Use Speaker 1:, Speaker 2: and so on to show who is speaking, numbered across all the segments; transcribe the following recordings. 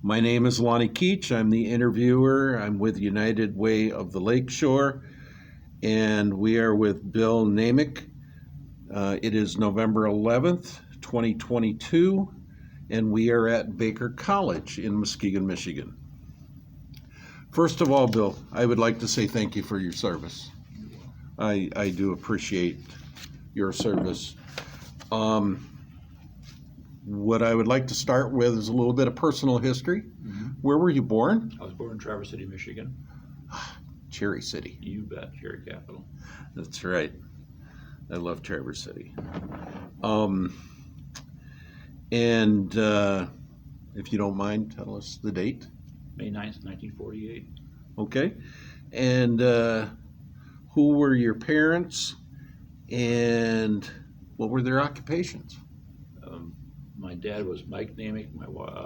Speaker 1: My name is Lonnie Keach. I'm the interviewer. I'm with United Way of the Lakeshore, and we are with Bill Naymick. It is November 11th, 2022, and we are at Baker College in Muskegon, Michigan. First of all, Bill, I would like to say thank you for your service. I do appreciate your service. What I would like to start with is a little bit of personal history. Where were you born?
Speaker 2: I was born in Traverse City, Michigan.
Speaker 1: Cherry City.
Speaker 2: You bet, cherry capital.
Speaker 1: That's right. I love Traverse City. And if you don't mind, tell us the date.
Speaker 2: May 9th, 1948.
Speaker 1: Okay. And who were your parents and what were their occupations?
Speaker 2: My dad was Mike Naymick. My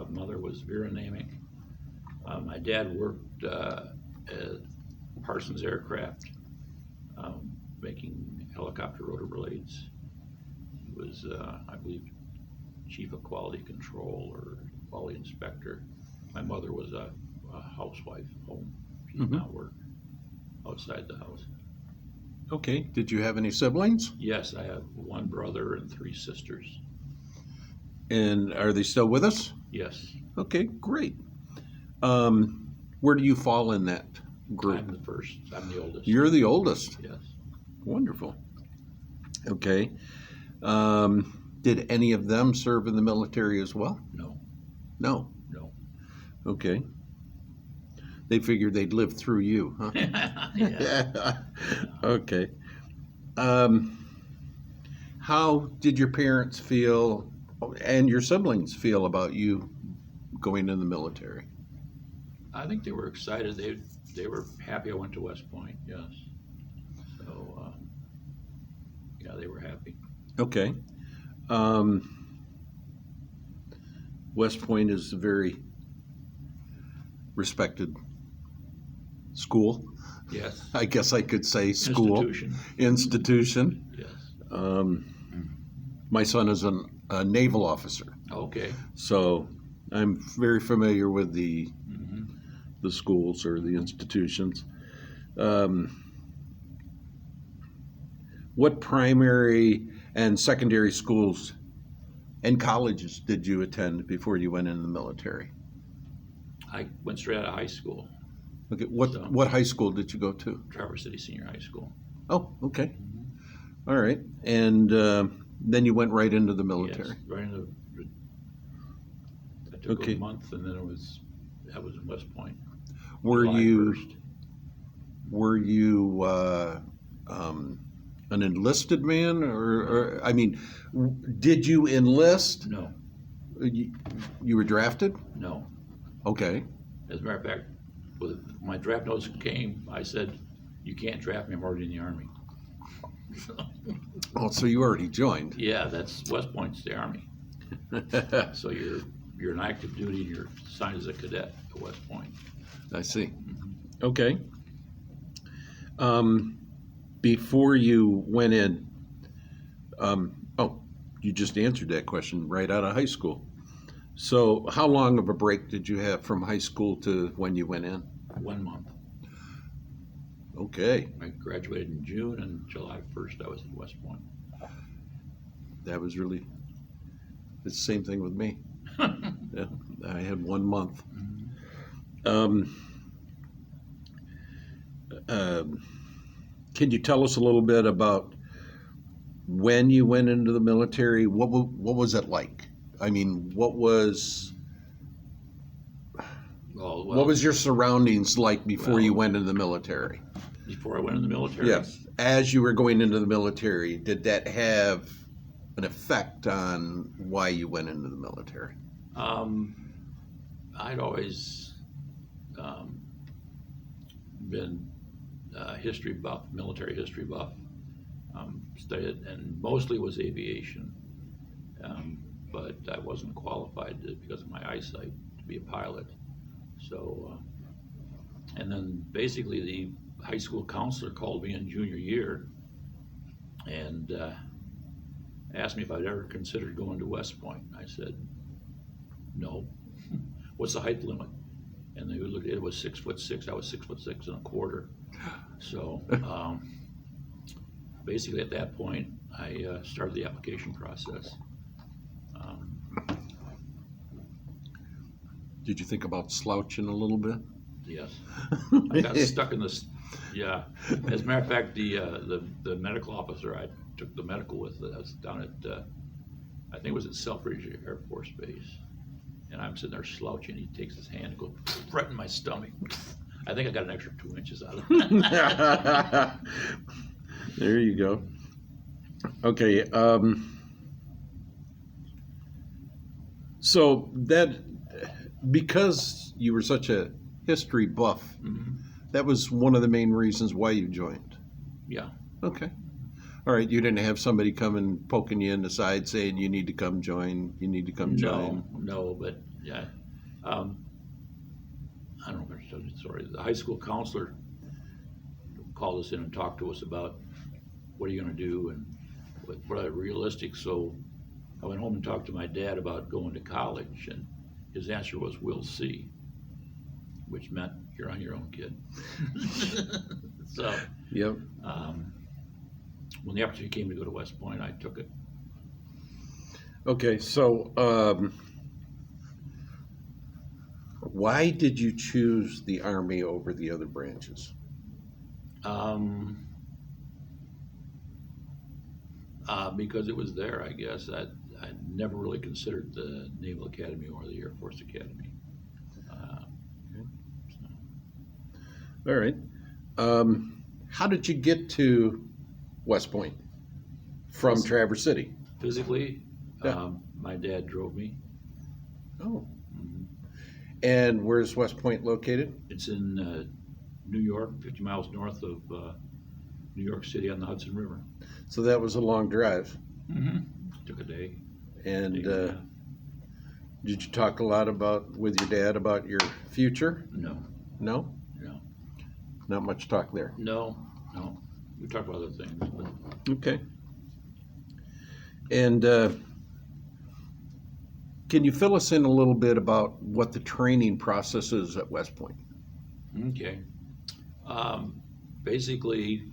Speaker 2: mother was Vera Naymick. My dad worked at Parsons Aircraft, making helicopter rotor blades. He was, I believe, chief of quality control or quality inspector. My mother was a housewife at home. She did not work outside the house.
Speaker 1: Okay. Did you have any siblings?
Speaker 2: Yes, I have one brother and 3 sisters.
Speaker 1: And are they still with us?
Speaker 2: Yes.
Speaker 1: Okay, great. Where do you fall in that group?
Speaker 2: I'm the first. I'm the oldest.
Speaker 1: You're the oldest.
Speaker 2: Yes.
Speaker 1: Wonderful. Okay. Did any of them serve in the military as well?
Speaker 2: No.
Speaker 1: No.
Speaker 2: No.
Speaker 1: Okay. They figured they'd live through you, huh?
Speaker 2: Yeah.
Speaker 1: Okay. How did your parents feel and your siblings feel about you going in the military?
Speaker 2: I think they were excited. They were happy I went to West Point. Yes. So yeah, they were happy.
Speaker 1: Okay. West Point is a very respected school.
Speaker 2: Yes.
Speaker 1: I guess I could say school. Institution.
Speaker 2: Yes.
Speaker 1: My son is a naval officer,
Speaker 2: Okay.
Speaker 1: so I'm very familiar with the schools or the institutions. What primary and secondary schools and colleges did you attend before you went into the military?
Speaker 2: I went straight out of high school.
Speaker 1: Okay, what high school did you go to?
Speaker 2: Traverse City Senior High School.
Speaker 1: Oh, okay. All right. And then you went right into the military.
Speaker 2: Yes, right into. I took
Speaker 1: Okay.
Speaker 2: a month, and then that was in West Point.
Speaker 1: Were
Speaker 2: July
Speaker 1: you
Speaker 2: 1st.
Speaker 1: were you an enlisted man, or I mean, did you enlist?
Speaker 2: No.
Speaker 1: You were drafted?
Speaker 2: No.
Speaker 1: Okay.
Speaker 2: As a matter of fact, when my draft notice came, I said, "You can't draft me. I'm already in the Army."
Speaker 1: Oh, so you already joined.
Speaker 2: Yeah, that's West Point's the Army. So you're an active duty and you're assigned as a cadet at West Point.
Speaker 1: I see. Okay. Before you went in, you just answered that question right out of high school. So how long of a break did you have from high school to when you went in?
Speaker 2: 1 month.
Speaker 1: Okay.
Speaker 2: I graduated in June, and July 1st I was at West Point.
Speaker 1: That was really, it's the same thing with me. Yeah, I had 1 month. Can you tell us a little bit about when you went into the military? What was it like? I mean, what was your surroundings like before you went into the military?
Speaker 2: Before I went in the military?
Speaker 1: Yes. As you were going into the military, did that have an effect on why you went into the military?
Speaker 2: I'd always been history buff, military history buff. Studied, and mostly was aviation. But I wasn't qualified because of my eyesight to be a pilot. So, and then basically the high school counselor called me in junior year and asked me if I'd ever considered going to West Point. I said, no. what's the height limit? And they would look, it was 6'6", I was 6'6.25". So, basically at that point, I started the application process.
Speaker 1: Did you think about slouching a little bit?
Speaker 2: Yes, I got stuck in this. Yeah, as a matter of fact, the medical officer I took the medical with, I was down at I think it was at Selfridge Air Force Base, and I'm sitting there slouching. He takes his hand and goes right in my stomach. I think I got an extra 2 inches out of it.
Speaker 1: There you go. Okay. So that, because you were such a history buff, that was one of the main reasons why you joined.
Speaker 2: Yeah.
Speaker 1: Okay. All right. You didn't have somebody come and poking you in the side saying you need to come join. You need to come join.
Speaker 2: No, but yeah. I don't know if I told you the story. The high school counselor called us in and talked to us about what are you going to do and what are realistic. So I went home and talked to my dad about going to college, and his answer was, "We'll see," which meant you're on your own, kid. So,
Speaker 1: Yep.
Speaker 2: When the opportunity came to go to West Point, I took it.
Speaker 1: Okay. So, why did you choose the Army over the other branches?
Speaker 2: Because it was there, I guess. I never really considered the Naval Academy or the Air Force Academy.
Speaker 1: All right. How did you get to West Point from Traverse City?
Speaker 2: Physically,
Speaker 1: Yeah.
Speaker 2: my dad drove me.
Speaker 1: Oh. And where's West Point located?
Speaker 2: It's in New York, 50 miles north of New York City on the Hudson River.
Speaker 1: So that was a long drive.
Speaker 2: Took a day.
Speaker 1: And
Speaker 2: Day and a half.
Speaker 1: did you talk a lot with your dad about your future?
Speaker 2: No,
Speaker 1: No?
Speaker 2: no,
Speaker 1: Not much talk there.
Speaker 2: no. We talked about other things, but
Speaker 1: Okay. And can you fill us in a little bit about what the training process is at West Point?
Speaker 2: okay. Basically,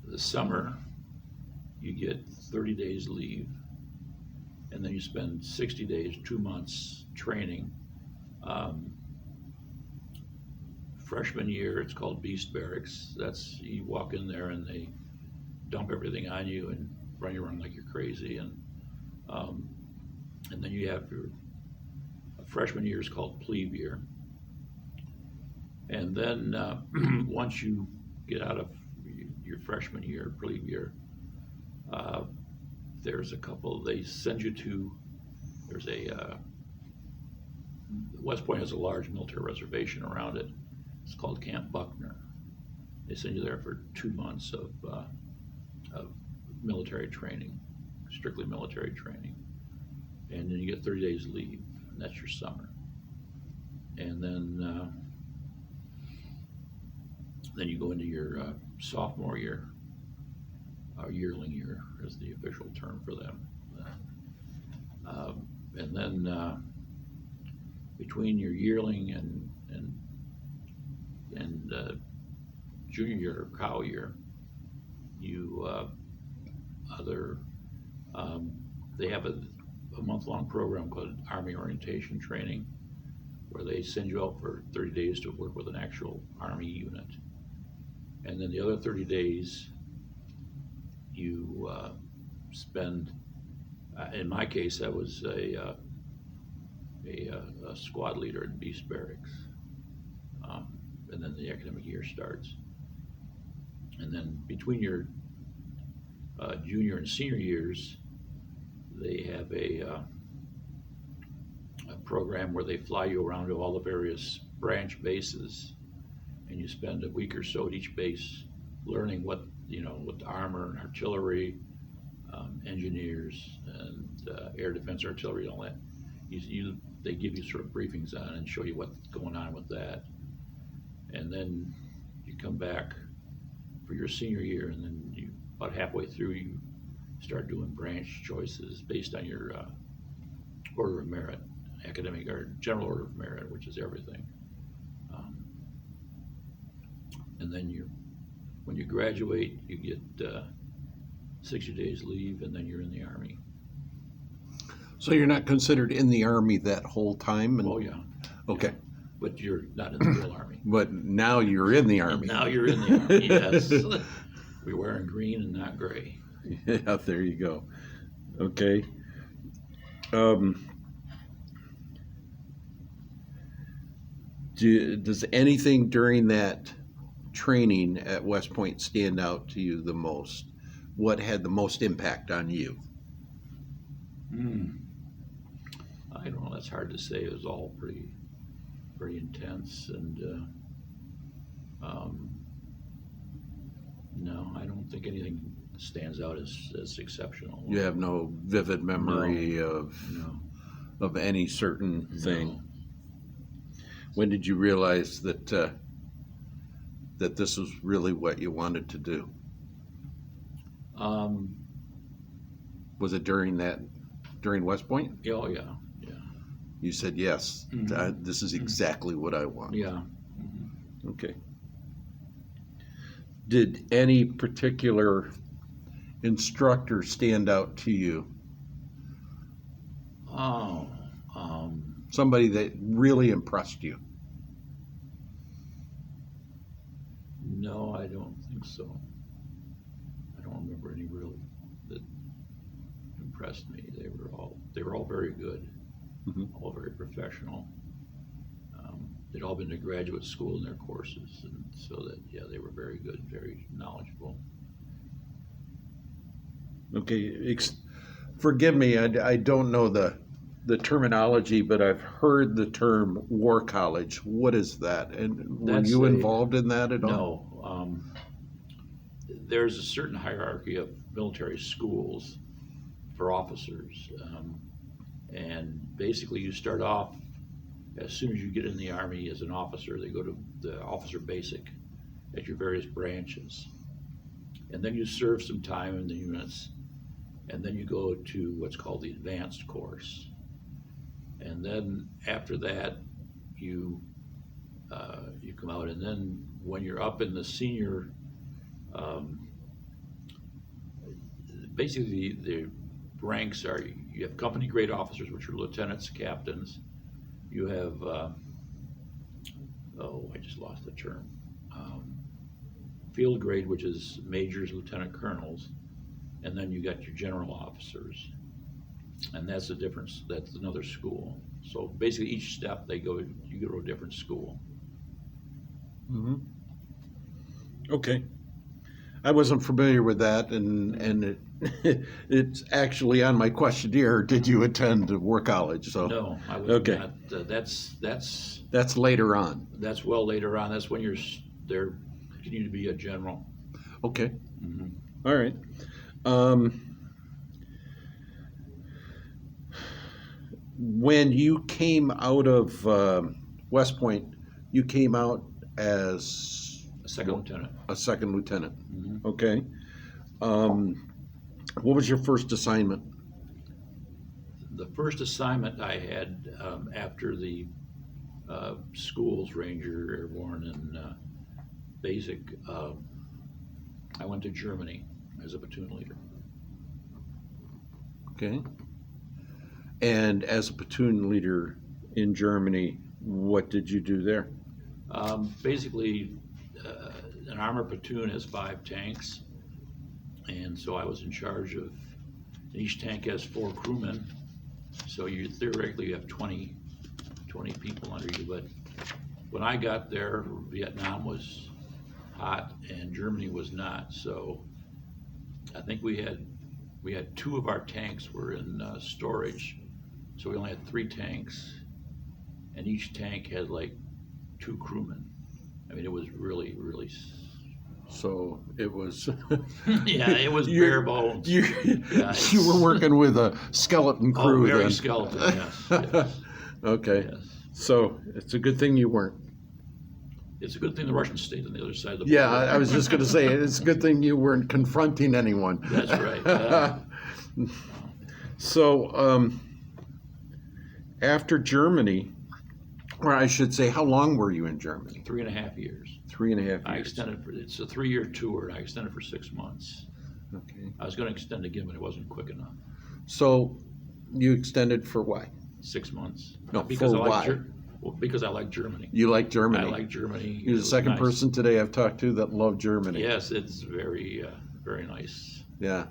Speaker 2: the summer, you get 30 days leave, and then you spend 60 days, 2 months training. Freshman year, it's called Beast Barracks. That's, you walk in there and they dump everything on you and run you around like you're crazy. And then you have your freshman year is called plebe year. And then once you get out of your freshman year, plebe year, there's a couple, they send you to, there's a, West Point has a large military reservation around it. It's called Camp Buckner. They send you there for 2 months of military training, strictly military training. And then you get 30 days leave, and that's your summer. And then you go into your sophomore year, or yearling year is the official term for them. And then between your yearling and junior year or cow year, you they have a month-long program called Army Orientation Training, where they send you out for 30 days to work with an actual Army unit. And then the other 30 days you spend, in my case, I was a squad leader in Beast Barracks. And then the academic year starts. And then between your junior and senior years, they have a program where they fly you around to all the various branch bases, and you spend a week or so at each base learning what armor and artillery, engineers, and air defense artillery, and all that. They give you sort of briefings on and show you what's going on with that. And then you come back for your senior year, and then about halfway through, you start doing branch choices based on your order of merit academic or general order of merit, which is everything. And then when you graduate, you get 60 days leave, and then you're in the Army.
Speaker 1: So you're not considered in the Army that whole time?
Speaker 2: Oh, yeah.
Speaker 1: Okay.
Speaker 2: Yeah. But you're not in the real Army.
Speaker 1: But now you're in the Army.
Speaker 2: Now you're in the Army, yes. We're wearing green and not gray.
Speaker 1: Yeah, there you go. Okay. Does anything during that training at West Point stand out to you the most? What had the most impact on you?
Speaker 2: I don't know. That's hard to say. It was all pretty intense, and no, I don't think anything stands out as exceptional.
Speaker 1: You have no vivid memory of any certain thing.
Speaker 2: No.
Speaker 1: When did you realize that that this was really what you wanted to do? Was it during West Point?
Speaker 2: Oh, yeah.
Speaker 1: You said yes. This is exactly what I want.
Speaker 2: Yeah.
Speaker 1: Okay. Did any particular instructor stand out to you?
Speaker 2: Oh.
Speaker 1: Somebody that really impressed you?
Speaker 2: No, I don't think so. I don't remember any really that impressed me. They were all very good, all very professional. They'd all been to graduate school in their courses, and so that they were very good, very knowledgeable.
Speaker 1: Okay, forgive me, I don't know the terminology, but I've heard the term war college. What is that? And were you involved in that at all?
Speaker 2: No. There's a certain hierarchy of military schools for officers, and basically you start off as soon as you get in the Army as an officer. They go to the officer basic at your various branches, and then you serve some time in the units, and then you go to what's called the advanced course. And then after that, you come out, and then when you're up in the senior, basically the ranks are, you have company grade officers, which are lieutenants, captains. You have, I just lost the term. Field grade, which is majors, lieutenant colonels, and then you got your general officers. And that's a difference. That's another school. So basically, each step you go to a different school.
Speaker 1: Okay, I wasn't familiar with that, and it's actually on my questionnaire. Did you attend war college? So
Speaker 2: no, I was not. That's
Speaker 1: later on.
Speaker 2: That's well later on. That's when you need to be a general.
Speaker 1: Okay. All right. When you came out of West Point, you came out as
Speaker 2: A second lieutenant.
Speaker 1: A second lieutenant. Okay. What was your first assignment?
Speaker 2: The first assignment I had after the schools, Ranger, Airborne, and Basic, I went to Germany as a platoon leader.
Speaker 1: Okay. And as a platoon leader in Germany, what did you do there?
Speaker 2: Basically, an armored platoon has 5 tanks, and so I was in charge of, each tank has 4 crewmen, so you theoretically have 20 people under you. But when I got there, Vietnam was hot and Germany was not, so I think we had 2 of our tanks were in storage, so we only had 3 tanks, and each tank had like 2 crewmen. I mean, it was really, really.
Speaker 1: So it was.
Speaker 2: Yeah, it was bare bones.
Speaker 1: You were working with a skeleton crew.
Speaker 2: Oh, very
Speaker 1: then.
Speaker 2: skeleton. Yes.
Speaker 1: Okay.
Speaker 2: Yes.
Speaker 1: So it's a good thing you weren't.
Speaker 2: It's a good thing the Russians stayed on the other side of the border.
Speaker 1: Yeah, I was just going to say it's a good thing you weren't confronting anyone.
Speaker 2: That's right.
Speaker 1: So, after Germany, or I should say, how long were you in Germany?
Speaker 2: 3.5 years.
Speaker 1: 3.5
Speaker 2: I
Speaker 1: years.
Speaker 2: extended it's a 3-year tour, and I extended for 6 months.
Speaker 1: Okay.
Speaker 2: I was going to extend again, but it wasn't quick enough.
Speaker 1: So you extended for why?
Speaker 2: 6 months.
Speaker 1: No,
Speaker 2: because
Speaker 1: for
Speaker 2: I
Speaker 1: why?
Speaker 2: Because I like Germany.
Speaker 1: You like Germany?
Speaker 2: I like Germany.
Speaker 1: You're the second
Speaker 2: nice.
Speaker 1: person today I've talked to that loved Germany.
Speaker 2: Yes, it's very, very nice.
Speaker 1: Yeah.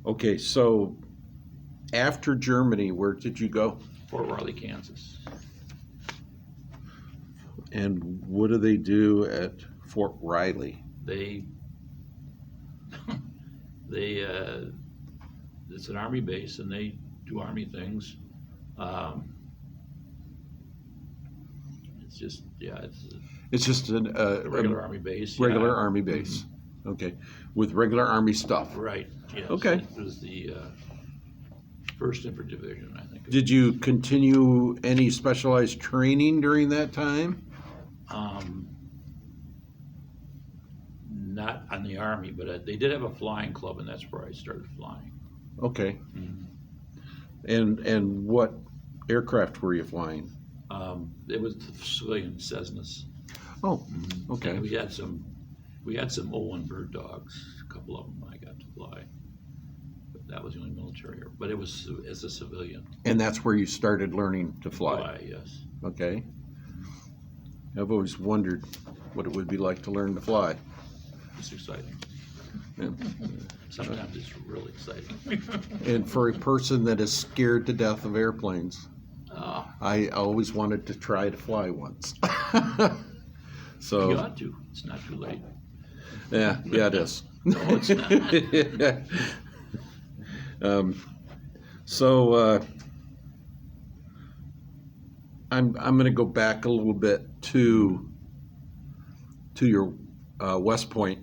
Speaker 1: Okay, so after Germany, where did you go?
Speaker 2: Fort Riley, Kansas.
Speaker 1: And what do they do at Fort Riley?
Speaker 2: They, it's an Army base, and they do Army things. It's just,
Speaker 1: It's just
Speaker 2: a regular Army base.
Speaker 1: regular
Speaker 2: yeah.
Speaker 1: Army base. Okay, with regular Army stuff.
Speaker 2: Right, yes.
Speaker 1: Okay.
Speaker 2: It was the First Infantry Division, I think.
Speaker 1: Did you continue any specialized training during that time?
Speaker 2: Not on the Army, but they did have a flying club, and that's where I started flying.
Speaker 1: Okay. And what aircraft were you flying?
Speaker 2: It was the civilian Cessnas.
Speaker 1: Oh, okay.
Speaker 2: And we had some O-1 bird dogs. A couple of them I got to fly. But that was the only military. But it was as a civilian.
Speaker 1: And that's where you started learning to fly?
Speaker 2: Yes.
Speaker 1: Okay. I've always wondered what it would be like to learn to fly.
Speaker 2: It's exciting.
Speaker 1: Yeah.
Speaker 2: Sometimes it's really exciting.
Speaker 1: And for a person that is scared to death of airplanes, I always wanted to try to fly once. So
Speaker 2: You ought to. It's not too late.
Speaker 1: yeah, it is.
Speaker 2: No, it's not.
Speaker 1: I'm going to go back a little bit to your West Point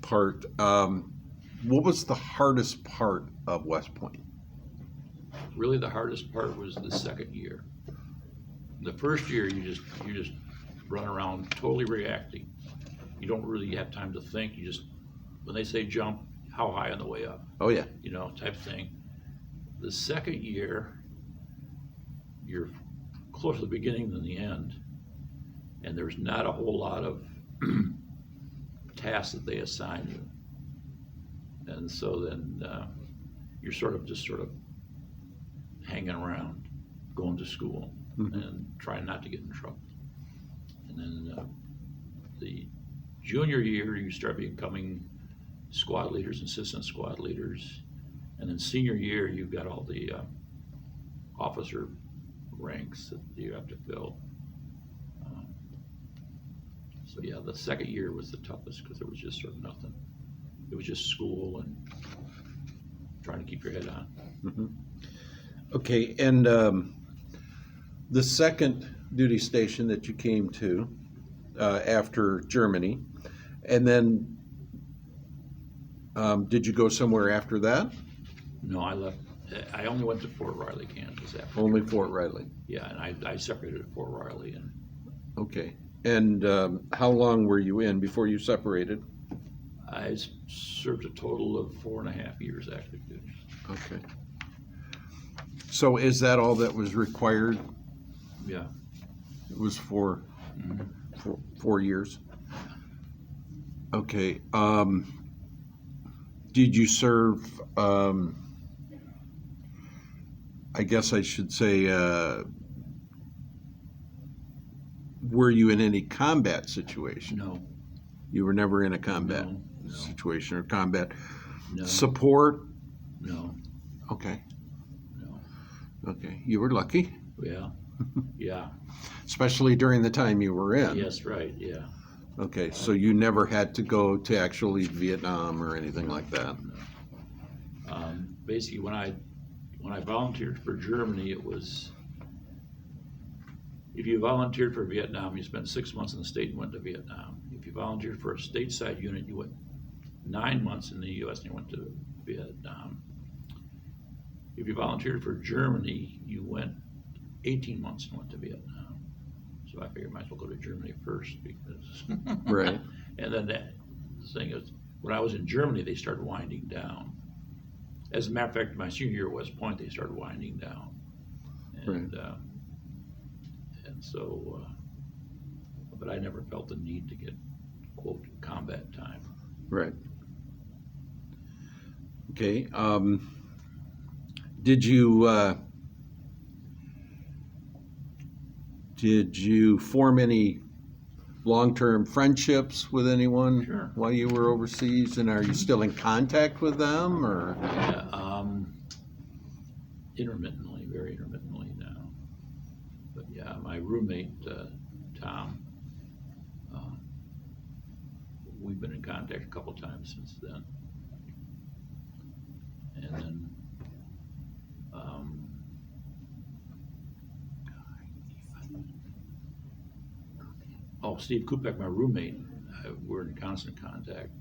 Speaker 1: part. What was the hardest part of West Point?
Speaker 2: Really, the hardest part was the second year. The first year, you just run around totally reacting. You don't really have time to think. You just, when they say jump, how high on the way up?
Speaker 1: Oh yeah.
Speaker 2: Type thing. The second year, you're closer to the beginning than the end, and there's not a whole lot of tasks that they assign you. And so then you're sort of hanging around, going to school, and trying not to get in trouble. And then the junior year, you start becoming squad leaders, assistant squad leaders. And then senior year, you've got all the officer ranks that you have to fill. So yeah, the second year was the toughest because there was just sort of nothing. It was just school and trying to keep your head on.
Speaker 1: Okay, and the second duty station that you came to after Germany, and then did you go somewhere after that?
Speaker 2: No, I left. I only went to Fort Riley, Kansas after.
Speaker 1: Only Fort Riley.
Speaker 2: Yeah, and I separated at Fort Riley. And
Speaker 1: Okay, and how long were you in before you separated?
Speaker 2: I served a total of 4.5 years active duty.
Speaker 1: Okay. So is that all that was required?
Speaker 2: Yeah.
Speaker 1: It was for 4 years? Okay. Did you serve, I guess I should say, were you in any combat situation?
Speaker 2: No.
Speaker 1: You were never in a combat
Speaker 2: No.
Speaker 1: situation or combat
Speaker 2: No.
Speaker 1: support?
Speaker 2: No.
Speaker 1: Okay.
Speaker 2: No.
Speaker 1: Okay. You were lucky,
Speaker 2: Yeah. Yeah.
Speaker 1: especially during the time you were in.
Speaker 2: Yes. Right. Yeah.
Speaker 1: Okay, so you never had to go to actually Vietnam or anything like that?
Speaker 2: Basically, when I volunteered for Germany, it was, if you volunteered for Vietnam, you spent 6 months in the state and went to Vietnam. If you volunteered for a stateside unit, you went 9 months in the U.S. and you went to Vietnam. If you volunteered for Germany, you went 18 months and went to Vietnam. So I figured I might as well go to Germany first because.
Speaker 1: Right.
Speaker 2: And then the thing is, when I was in Germany, they started winding down. As a matter of fact, my senior year at West Point, they started winding down. And, and so, but I never felt the need to get, quote, combat time.
Speaker 1: Right. Okay. Did you form any long-term friendships with anyone
Speaker 2: Sure.
Speaker 1: while you were overseas, and are you still in contact with them, or?
Speaker 2: Yeah, intermittently, very intermittently now. But yeah, my roommate, Tom, we've been in contact a couple times since then. And then, Steve Kupek, my roommate, we're in constant contact.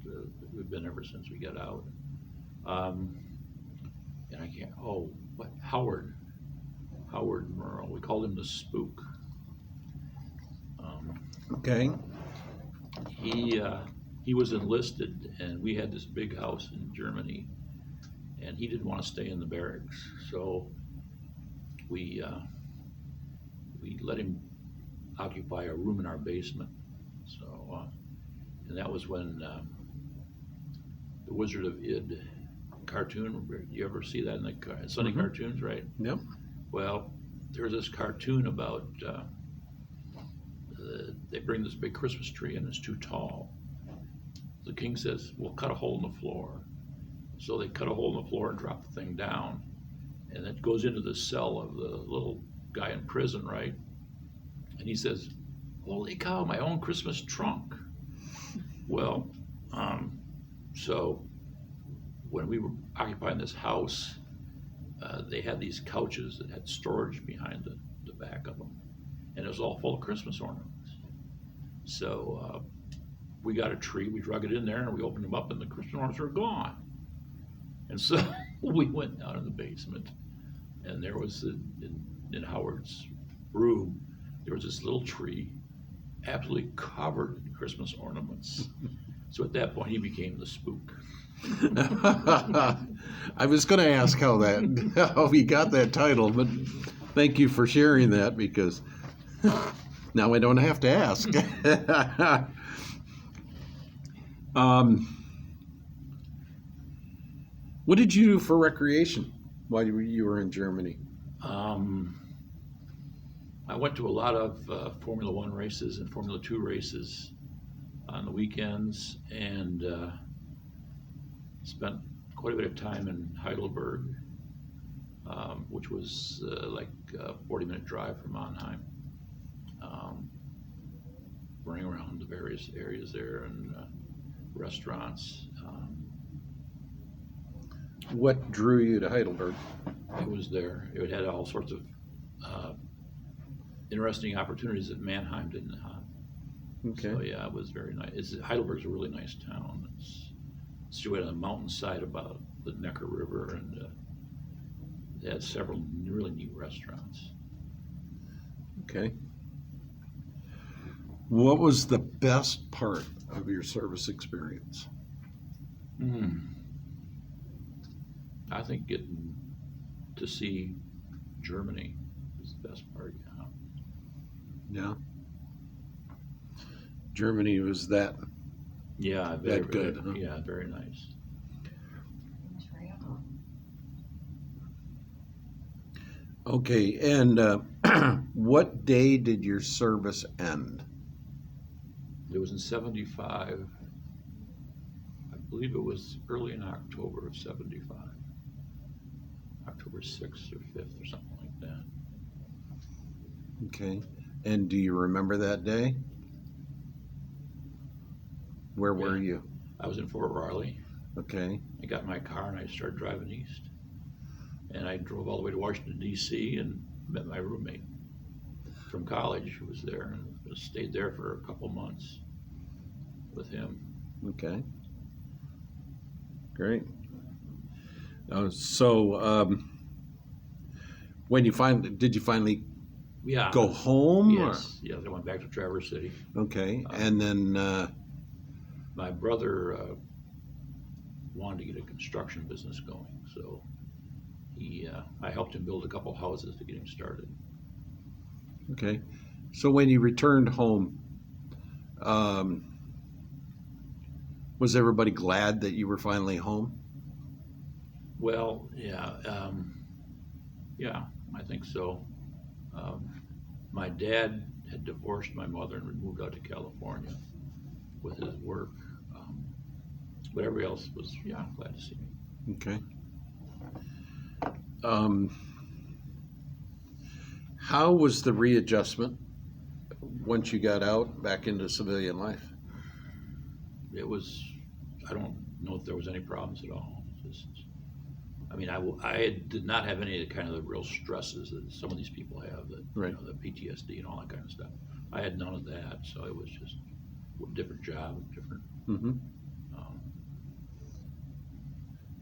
Speaker 2: We've been ever since we got out. And I can't, Howard Merle, we called him the Spook.
Speaker 1: Okay.
Speaker 2: He was enlisted, and we had this big house in Germany, and he didn't want to stay in the barracks, so we let him occupy a room in our basement. So, and that was when the Wizard of Id cartoon. You ever see that in the Sunday cartoons, right?
Speaker 1: Yep.
Speaker 2: Well, there's this cartoon about they bring this big Christmas tree and it's too tall. The king says, "We'll cut a hole in the floor." So they cut a hole in the floor and drop the thing down, and it goes into the cell of the little guy in prison, right? And he says, "Holy cow, my own Christmas trunk." Well, so when we were occupying this house, they had these couches that had storage behind the back of them, and it was all full of Christmas ornaments. So we got a tree, we drug it in there, and we opened them up, and the Christmas ornaments were gone. And so we went down in the basement, and there was, in Howard's room, there was this little tree, absolutely covered in Christmas ornaments. So at that point, he became the Spook.
Speaker 1: I was going to ask how he got that title, but thank you for sharing that, because now I don't have to ask. What did you do for recreation while you were in Germany?
Speaker 2: I went to a lot of Formula One races and Formula 2 races on the weekends, and spent quite a bit of time in Heidelberg, which was like a 40-minute drive from Mannheim, running around the various areas there and restaurants.
Speaker 1: What drew you to Heidelberg?
Speaker 2: It was there. It had all sorts of interesting opportunities that Mannheim didn't have.
Speaker 1: Okay.
Speaker 2: So yeah, it was very nice. Heidelberg's a really nice town. It's situated on a mountainside about the Neckar River, and they had several really neat restaurants.
Speaker 1: Okay. What was the best part of your service experience?
Speaker 2: I think getting to see Germany was the best part.
Speaker 1: Yeah. Germany was that.
Speaker 2: Yeah,
Speaker 1: that good. Huh?
Speaker 2: Yeah, very nice.
Speaker 1: Okay, and what day did your service end?
Speaker 2: It was in '75. I believe it was early in October of '75. October 6th or 5th or something like that.
Speaker 1: Okay, and do you remember that day? Where were you?
Speaker 2: I was in Fort Riley.
Speaker 1: Okay.
Speaker 2: I got in my car and I started driving east. And I drove all the way to Washington, D.C. and met my roommate from college who was there, and stayed there for a couple months with him.
Speaker 1: Okay. Great. So when did you finally go home?
Speaker 2: Yes. Yeah, I went back to Traverse City.
Speaker 1: Okay, and then
Speaker 2: my brother wanted to get a construction business going, So I helped him build a couple houses to get him started.
Speaker 1: Okay. So when you returned home, was everybody glad that you were finally home?
Speaker 2: Well, yeah, I think so. My dad had divorced my mother and moved out to California with his work. But everybody else was, glad to see me.
Speaker 1: Okay. Um, how was the readjustment once you got out back into civilian life?
Speaker 2: It was, I don't know if there was any problems at all. Just, I mean, I did not have any of the kind of the real stresses that some of these people have, that
Speaker 1: Right.
Speaker 2: the PTSD and all that kind of stuff. I had none of that, so it was just a different job, different.
Speaker 1: Mm-hmm.
Speaker 2: Um,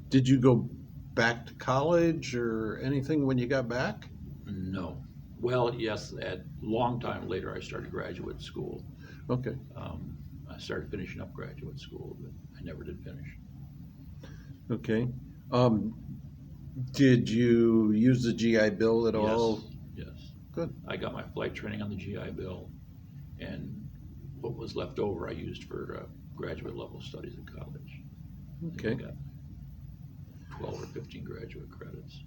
Speaker 1: Did you go back to college or anything when you got back?
Speaker 2: no. Well, yes, a long time later, I started graduate school.
Speaker 1: Okay.
Speaker 2: I started finishing up graduate school, but I never did finish.
Speaker 1: Okay. Did you use the GI Bill at all?
Speaker 2: Yes.
Speaker 1: Good.
Speaker 2: I got my flight training on the GI Bill, and what was left over I used for graduate level studies at college.
Speaker 1: Okay.
Speaker 2: I got 12 or 15 graduate credits.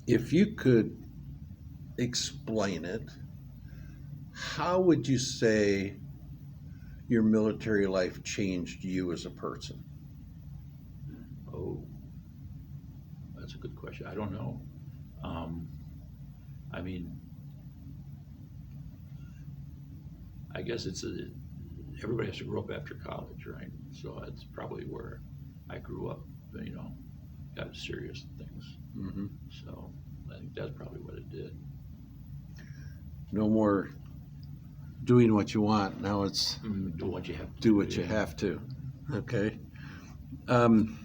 Speaker 1: If you could explain it, how would you say your military life changed you as a person?
Speaker 2: Oh, that's a good question. I don't know. I mean, I guess everybody has to grow up after college, right? So that's probably where I grew up, got serious things.
Speaker 1: Mm-hmm.
Speaker 2: So I think that's probably what it did.
Speaker 1: No more doing what you want. Now it's
Speaker 2: Do what you have to
Speaker 1: do what you have to. Okay. And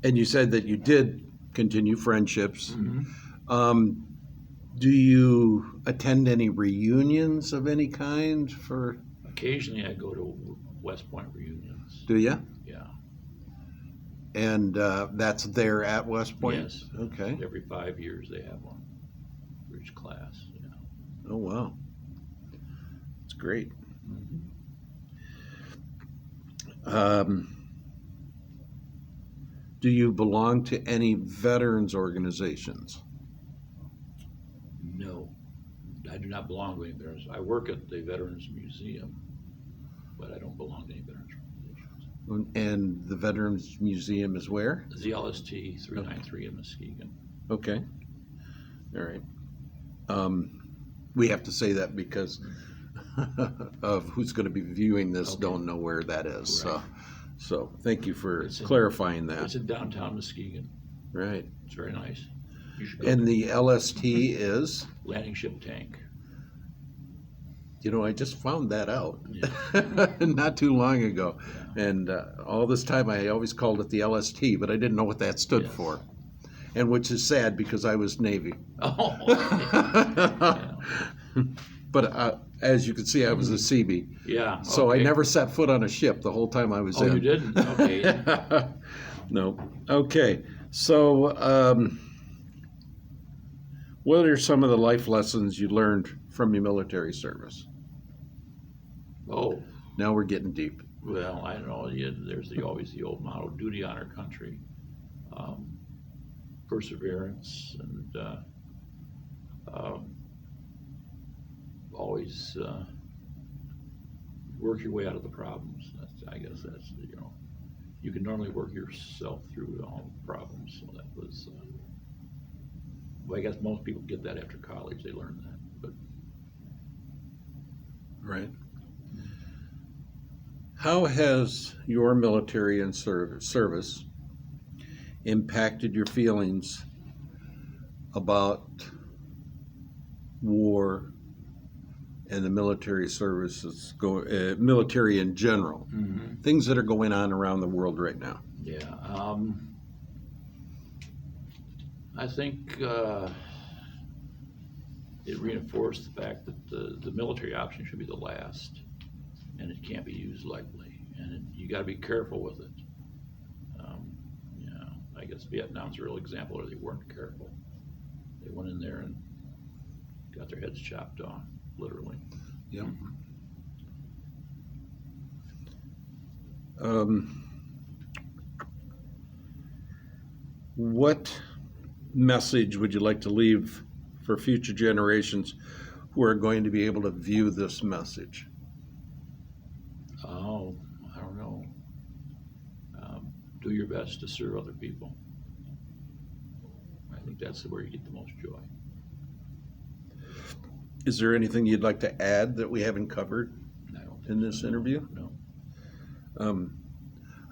Speaker 1: you said that you did continue friendships.
Speaker 2: Mm-hmm.
Speaker 1: Do you attend any reunions of any kind for?
Speaker 2: Occasionally I go to West Point reunions.
Speaker 1: Do you?
Speaker 2: Yeah.
Speaker 1: And that's there at West Point?
Speaker 2: Yes.
Speaker 1: Okay.
Speaker 2: Every 5 years they have one for each class.
Speaker 1: Oh, wow. That's great.
Speaker 2: Mm-hmm.
Speaker 1: Do you belong to any veterans organizations?
Speaker 2: No, I do not belong to any veterans. I work at the Veterans Museum, but I don't belong to any veterans organizations.
Speaker 1: And the Veterans Museum is where?
Speaker 2: It's the LST 393 in Muskegon.
Speaker 1: Okay. All right. We have to say that because of who's going to be viewing this don't know where that is.
Speaker 2: Right.
Speaker 1: So thank you for clarifying that.
Speaker 2: It's in downtown Muskegon.
Speaker 1: Right.
Speaker 2: It's very nice. You should go.
Speaker 1: And the LST is?
Speaker 2: Landing Ship Tank.
Speaker 1: I just found that out
Speaker 2: Yeah.
Speaker 1: not too long ago.
Speaker 2: Yeah.
Speaker 1: And all this time I always called it the LST, but I didn't know what that stood for. And which is sad because I was Navy.
Speaker 2: Oh, yeah.
Speaker 1: But as you can see, I was a Seabee.
Speaker 2: Yeah.
Speaker 1: So
Speaker 2: okay.
Speaker 1: I never set foot on a ship the whole time I was in.
Speaker 2: Oh, you didn't? Okay.
Speaker 1: No. Okay. So what are some of the life lessons you learned from your military service?
Speaker 2: Oh,
Speaker 1: Now we're getting deep.
Speaker 2: well, I don't know. There's always the old motto: duty, honor, country, perseverance, and always work your way out of the problems. I guess that's you can normally work yourself through all the problems. So that was. Well, I guess most people get that after college. They learn that, but.
Speaker 1: Right. How has your military and service impacted your feelings about war and the military services, military in general?
Speaker 2: Mm-hmm.
Speaker 1: Things that are going on around the world right now.
Speaker 2: Yeah. I think it reinforced the fact that the military option should be the last, and it can't be used lightly, and you got to be careful with it. guess Vietnam's a real example where they weren't careful. They went in there and got their heads chopped off, literally.
Speaker 1: Yep. What message would you like to leave for future generations who are going to be able to view this message?
Speaker 2: Oh, I don't know. Do your best to serve other people. I think that's where you get the most joy.
Speaker 1: Is there anything you'd like to add that we haven't covered
Speaker 2: I don't think
Speaker 1: in this
Speaker 2: so.
Speaker 1: interview?
Speaker 2: No.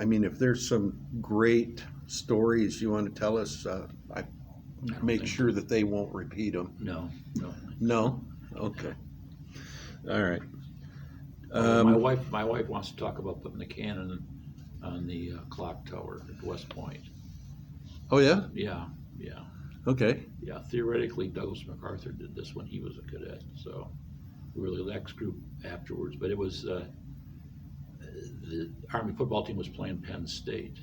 Speaker 1: I mean, if there's some great stories you want to tell us, I
Speaker 2: don't
Speaker 1: make
Speaker 2: think
Speaker 1: sure that they won't repeat them.
Speaker 2: No.
Speaker 1: No? Okay. All right.
Speaker 2: My wife wants to talk about putting the cannon on the clock tower at West Point.
Speaker 1: Oh, yeah?
Speaker 2: Yeah.
Speaker 1: Okay.
Speaker 2: Yeah, theoretically, Douglas MacArthur did this when he was a cadet, so we were the next group afterwards. But it was the Army football team was playing Penn State,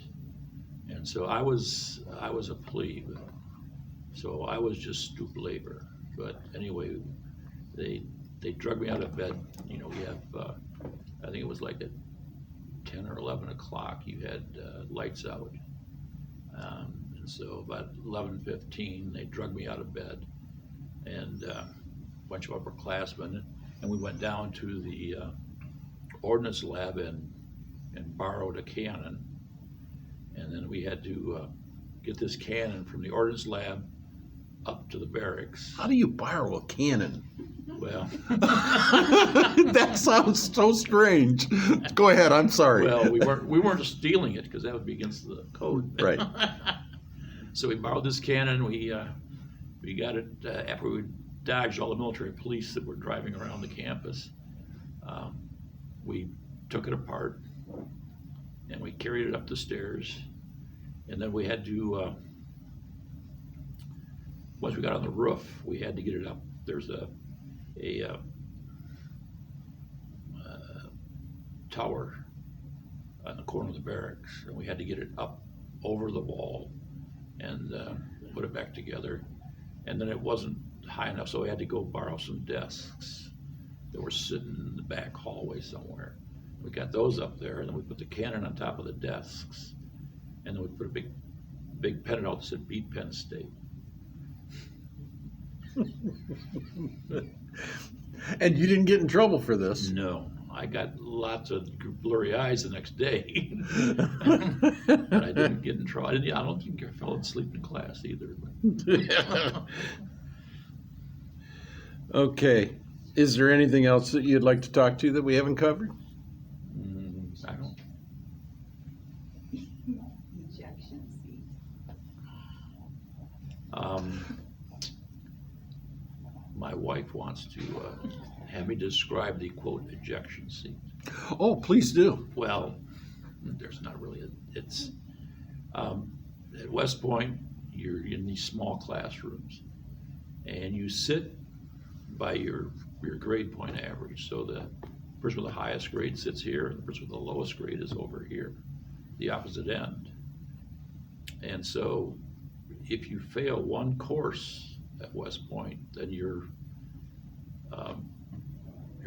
Speaker 2: and so I was a plebe, so I was just stoop labor. But anyway, they drug me out of bed. You know, we have I think it was like at 10 or 11 o'clock. You had lights out. And so about 11:15, they drug me out of bed, and a bunch of upperclassmen, and we went down to the ordnance lab and borrowed a cannon, and then we had to get this cannon from the ordnance lab up to the barracks.
Speaker 1: How do you borrow a cannon?
Speaker 2: Well,
Speaker 1: That sounds so strange. Go ahead. I'm sorry.
Speaker 2: well, we weren't stealing it because that would be against the code.
Speaker 1: Right.
Speaker 2: So we borrowed this cannon. We got it after we dodged all the military police that were driving around the campus. We took it apart and we carried it up the stairs, and then we had to once we got on the roof, we had to get it up. There's a tower on the corner of the barracks, and we had to get it up over the wall and put it back together. And then it wasn't high enough, so we had to go borrow some desks that were sitting in the back hallway somewhere. We got those up there, and then we put the cannon on top of the desks, and then we put a big pennant out that said "Beat Penn State."
Speaker 1: And you didn't get in trouble for this.
Speaker 2: No, I got lots of blurry eyes the next day. But I didn't get in trouble. I don't think I fell asleep in class either.
Speaker 1: Okay. Is there anything else that you'd like to talk to that we haven't covered?
Speaker 2: I don't.
Speaker 3: Ejection seat.
Speaker 2: My wife wants to have me describe the quote ejection seat.
Speaker 1: Oh, please do.
Speaker 2: Well, there's not really it's at West Point, you're in these small classrooms, and you sit by your grade point average. So the person with the highest grade sits here, and the person with the lowest grade is over here, the opposite end. And so if you fail one course at West Point, then you're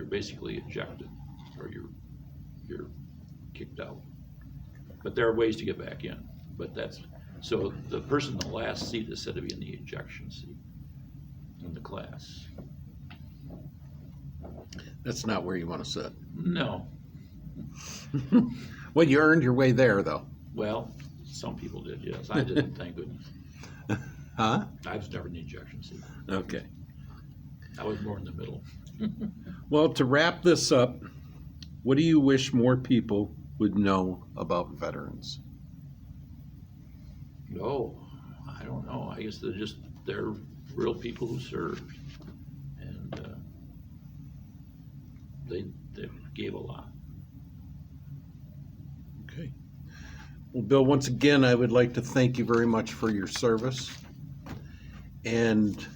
Speaker 2: basically ejected, or you're kicked out. But there are ways to get back in. But so the person in the last seat is said to be in the ejection seat in the class.
Speaker 1: That's not where you want to sit.
Speaker 2: No.
Speaker 1: Well, you earned your way there, though.
Speaker 2: Well, some people did, yes. I didn't, thank goodness.
Speaker 1: Huh?
Speaker 2: I was never in the ejection seat.
Speaker 1: Okay.
Speaker 2: I was more in the middle.
Speaker 1: Well, to wrap this up, what do you wish more people would know about veterans?
Speaker 2: No, I don't know. I guess they're real people who served, and they gave a lot.
Speaker 1: Okay. Well, Bill, once again, I would like to thank you very much for your service. And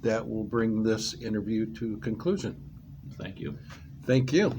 Speaker 1: that will bring this interview to a conclusion.
Speaker 2: Thank you.
Speaker 1: Thank you.